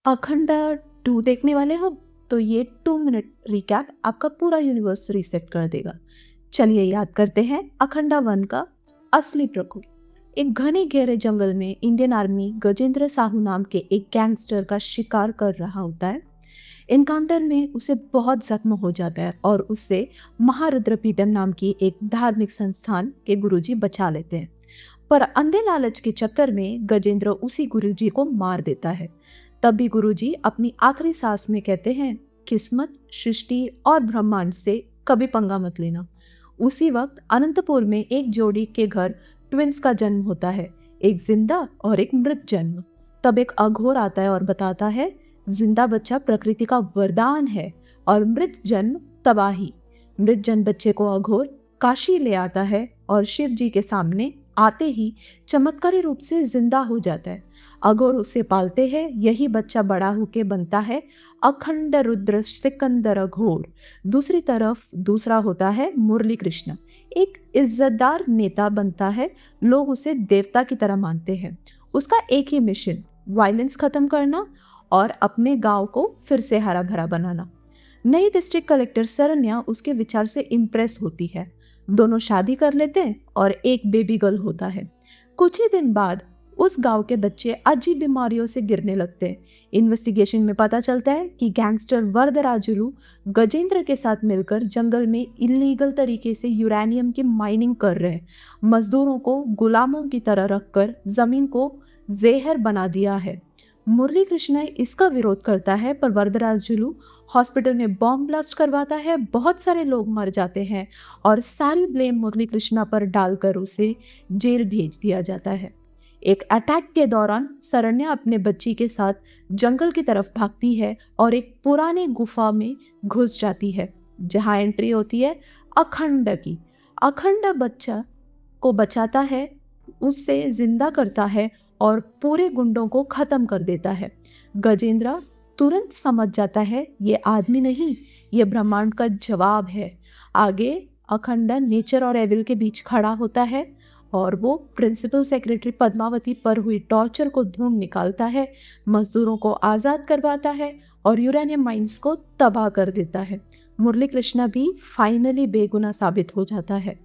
अखंडा 2 देखने वाले हो तो ये 2 मिनट रिकैप आपका पूरा यूनिवर्स रीसेट कर देगा। चलिए याद करते हैं अखंडा 1 का असली प्रकोप। एक घने गहरे जंगल में इंडियन आर्मी गजेंद्र साहू नाम के एक गैंगस्टर का शिकार कर रहा होता है। एनकाउंटर में उसे बहुत जख्म हो जाता है और उससे महारुद्रपीठम नाम की एक धार्मिक संस्थान के गुरुजी बचा लेते हैं। पर अंधे लालच के चक्कर में गजेंद्र उसी गुरुजी को मार देता है। तब भी गुरुजी अपनी आखिरी सांस में कहते हैं, किस्मत, सृष्टि और ब्रह्मांड से कभी पंगा मत लेना। उसी वक्त अनंतपुर में एक जोड़ी के घर ट्विंस का जन्म होता है, एक जिंदा और एक मृत जन्म। तब एक अघोर आता है और बताता है, जिंदा बच्चा प्रकृति का वरदान है और मृत जन्म तबाही। मृत जन्म बच्चे को अघोर काशी ले आता है और शिव जी के सामने आते ही चमत्कारी रूप से जिंदा हो जाता है। अघोर उसे पालते हैं, यही बच्चा बड़ा होके बनता है अखंड रुद्र सिकंदर अघोर। दूसरी तरफ दूसरा होता है मुरली कृष्ण, एक इज्जतदार नेता बनता है, लोग उसे देवता की तरह मानते हैं। उसका एक ही मिशन, वायलेंस खत्म करना और अपने गांव को फिर से हरा भरा बनाना। नई डिस्ट्रिक्ट कलेक्टर सरन्या उसके विचार से इम्प्रेस होती है। दोनों शादी कर लेते हैं और एक बेबी गर्ल होता है। कुछ ही दिन बाद उस गांव के बच्चे अजीब बीमारियों से गिरने लगते हैं। इन्वेस्टिगेशन में पता चलता है कि गैंगस्टर वरदराजुलू गजेंद्र के साथ मिलकर जंगल में इलीगल तरीके से यूरेनियम की माइनिंग कर रहे हैं। मजदूरों को गुलामों की तरह रखकर जमीन को जहर बना दिया है। मुरली कृष्ण इसका विरोध करता है, पर वरदराजुलू हॉस्पिटल में बॉम्ब ब्लास्ट करवाता है, बहुत सारे लोग मर जाते हैं और सारी ब्लेम मुरली कृष्णा पर डालकर उसे जेल भेज दिया जाता है। एक अटैक के दौरान सरन्या अपने बच्ची के साथ जंगल की तरफ भागती है और एक पुराने गुफा में घुस जाती है, जहां एंट्री होती है अखंड की। अखंड बच्चा को बचाता है, उससे जिंदा करता है और पूरे गुंडों को खत्म कर देता है। गजेंद्र तुरंत समझ जाता है, ये आदमी नहीं, ये ब्रह्मांड का जवाब है। आगे अखंड नेचर और एविल के बीच खड़ा होता है और वो प्रिंसिपल सेक्रेटरी पद्मावती पर हुई टॉर्चर को ढूंढ निकालता है, मजदूरों को आज़ाद करवाता है और यूरेनियम माइंस को तबाह कर देता है। मुरली कृष्णा भी फाइनली बेगुनाह साबित हो जाता है।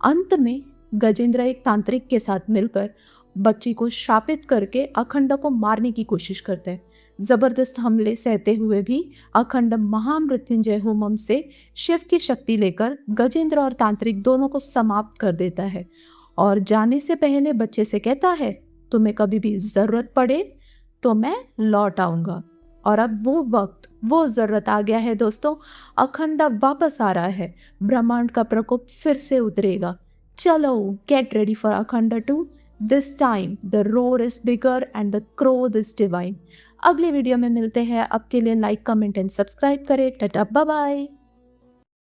अंत में गजेंद्र एक तांत्रिक के साथ मिलकर बच्ची को शापित करके अखंड को मारने की कोशिश करते हैं। जबरदस्त हमले सहते हुए भी अखंड महामृत्युंजय होमम से शिव की शक्ति लेकर गजेंद्र और तांत्रिक दोनों को समाप्त कर देता है और जाने से पहले बच्चे से कहता है, तुम्हें कभी भी जरूरत पड़े तो मैं लौट आऊंगा। और अब वो वक्त, वो जरूरत आ गया है दोस्तों। अखंड वापस आ रहा है, ब्रह्मांड का प्रकोप फिर से उतरेगा। चलो, गेट रेडी फॉर अखंड 2। This time the roar is bigger and the क्रोध इज डिवाइन। अगले वीडियो में मिलते हैं। अब के लिए लाइक, कमेंट एंड सब्सक्राइब करें। Tata, bye bye.